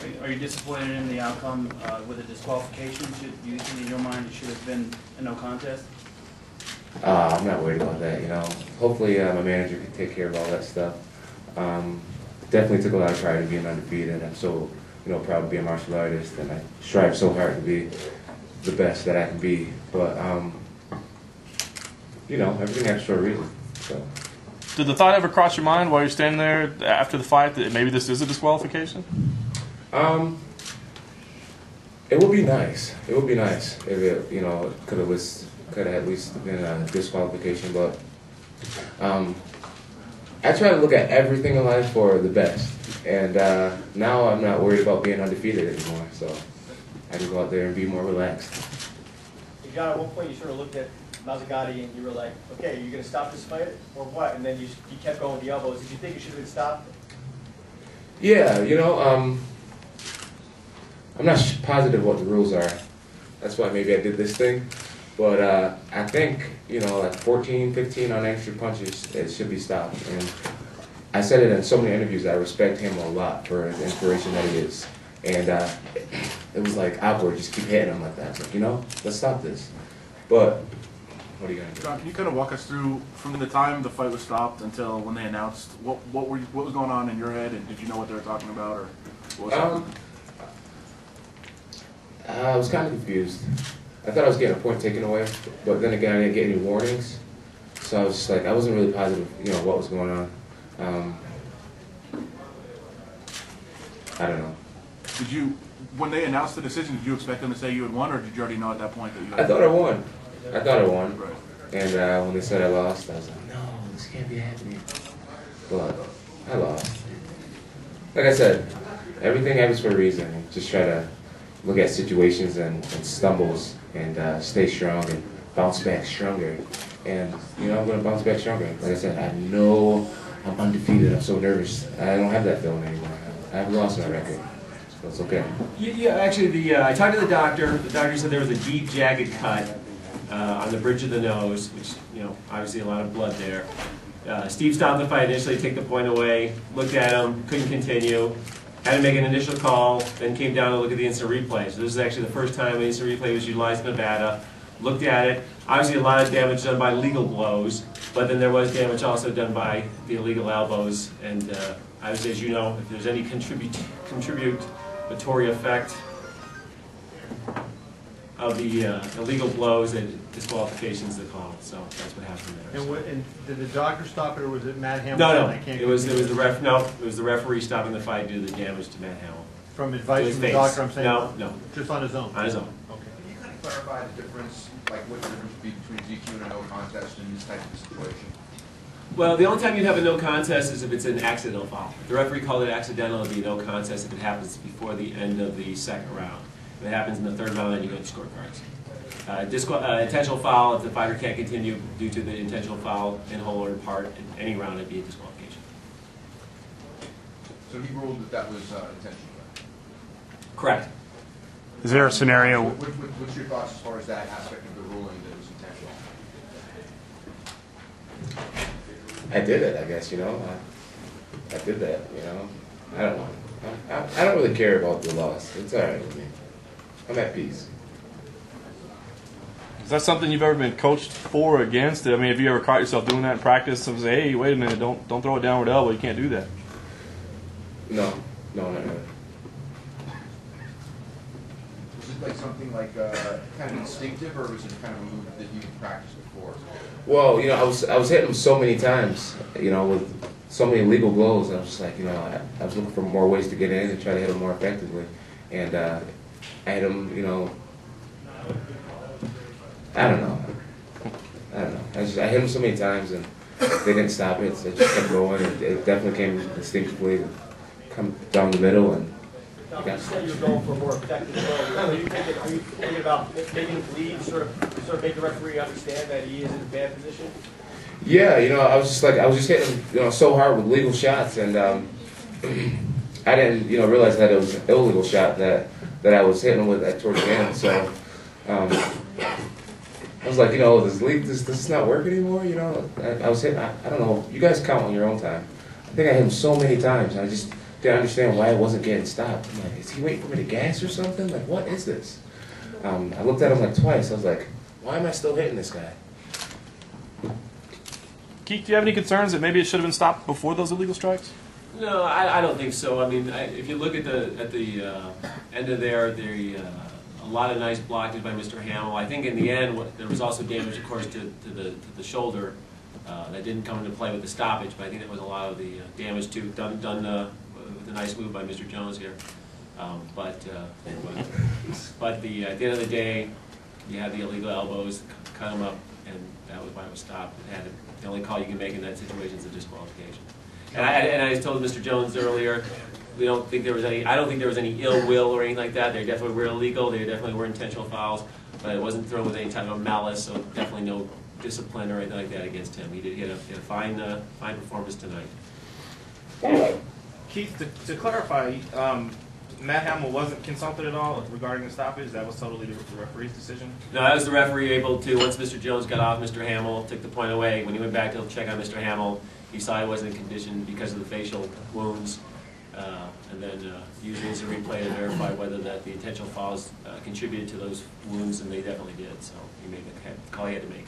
Are you disappointed in the outcome with a disqualification? Do you think in your mind it should have been a no contest? I'm not worried about that, you know. Hopefully my manager can take care of all that stuff. Definitely took a lot of pride in being undefeated. I'm so, proud to be a martial artist, and I strive so hard to be the best that I can be. But, everything happens for a reason, so. Did the thought ever cross your mind while you're standing there after the fight that maybe this is a disqualification? It would be nice. It would be nice if it, could have at least been a disqualification. But I try to look at everything in life for the best, and now I'm not worried about being undefeated anymore. So I can go out there and be more relaxed. John, at one point you sort of looked at Mazzagatti and you were like, okay, are you going to stop this fight or what? And then you kept going with the elbows. Did you think it should have been stopped? Yeah, I'm not positive what the rules are. That's why maybe I did this thing. But I think, like 14, 15 unanswered punches, it should be stopped. And I said it in so many interviews that I respect him a lot for his inspiration that he is. And it was like awkward, just keep hitting him like that. It's like, let's stop this. But what are you going to do? John, can you kind of walk us through from the time the fight was stopped until when they announced what was going on in your head, and did you know what they were talking about, or what was happening? I was kind of confused. I thought I was getting a point taken away, but then again, I didn't get any warnings. So I was just like, I wasn't really positive, what was going on. I don't know. Did you, when they announced the decision, did you expect them to say you had won, or did you already know at that point that you had I thought I won. I thought I won. Right. And when they said I lost, I was like, no, this can't be happening. But I lost. Like I said, everything happens for a reason. Just try to look at situations and stumbles and stay strong and bounce back stronger. And, I'm going to bounce back stronger. Like I said, I know I'm undefeated. I'm so nervous. I don't have that feeling anymore. I haven't lost my record. So it's okay. Yeah, actually, I talked to the doctor. The doctor said there was a deep, jagged cut on the bridge of the nose, which, obviously a lot of blood there. Steve stopped the fight initially, took the point away, looked at him, couldn't continue. Had to make an initial call, then came down to look at the instant replay. So this is actually the first time an instant replay was utilized in Nevada. Looked at it. Obviously a lot of damage done by legal blows, but then there was damage also done by the illegal elbows. And obviously, as you know, if there's any contributory effect of the illegal blows, and disqualifications the call. So that's what happened there. And did the doctor stop it, or was it Matt Hamill? No. It was the referee stopping the fight due to the damage to Matt Hamill. From advice from the doctor, I'm saying? No. Just on his own? On his own. Okay. Can you kind of clarify the difference, like what the difference would be between DQ and a no contest in this type of situation? Well, the only time you'd have a no contest is if it's an accidental foul. The referee called it accidental. It'd be a no contest if it happens before the end of the second round. If it happens in the third round, then you go to scorecards. Intentional foul, if the fighter can't continue due to the intentional foul in whole or in part, in any round, it'd be a disqualification. So he ruled that was intentional? Correct. Is there a scenario? What's your thoughts as far as that aspect of the ruling that it was intentional? I did it, I guess, I did that, I don't know. I don't really care about the loss. It's all right with me. I'm at peace. Is that something you've ever been coached for or against? I mean, have you ever caught yourself doing that in practice and say, hey, wait a minute, don't throw a downward elbow, you can't do that? No, not really. Was it like something like kind of instinctive, or was it kind of a move that you practiced before? Well, I was hitting him so many times, with so many legal blows. I was just like, I was looking for more ways to get in and try to hit him more effectively. And I hit him, I don't know. I hit him so many times, and they didn't stop it. So it just kept going. It definitely came instinctively, come down the middle, and. You said you were going for a more effective blow. Are you thinking about making him bleed, sort of make the referee understand that he is in a bad position? Yeah, I was just hitting, so hard with legal shots, and I didn't, realize that it was an illegal shot that I was hitting with towards the end. So I was like, does this not work anymore? I was hitting. I don't know. You guys count on your own time. I think I hit him so many times, and I just didn't understand why it wasn't getting stopped. I'm like, is he waiting for me to gas or something? Like, what is this? I looked at him like twice. I was like, why am I still hitting this guy? Keith, do you have any concerns that maybe it should have been stopped before those illegal strikes? No, I don't think so. I mean, if you look at the end of there, a lot of nice blockage by Mr. Hamill. I think in the end, there was also damage, of course, to the shoulder that didn't come into play with the stoppage. But I think that was a lot of the damage too done with a nice move by Mr. Jones here. At the end of the day, you had the illegal elbows, cut them up, and that was why it was stopped. The only call you can make in that situation is a disqualification. And I told Mr. Jones earlier, I don't think there was any ill will or anything like that. They definitely were illegal. They definitely were intentional fouls, but it wasn't thrown with any type of malice. So definitely no discipline or anything like that against him. He had a fine performance tonight. Keith, to clarify, Matt Hamill wasn't consulted at all regarding the stoppage? That was totally the referee's decision? No, that was the referee able to, once Mr. Jones got off Mr. Hamill, took the point away. When he went back to check on Mr. Hamill, he saw he wasn't in condition because of the facial wounds. And then used the instant replay to verify whether that the intentional fouls contributed to those wounds, and they definitely did. So he made the call he had to make.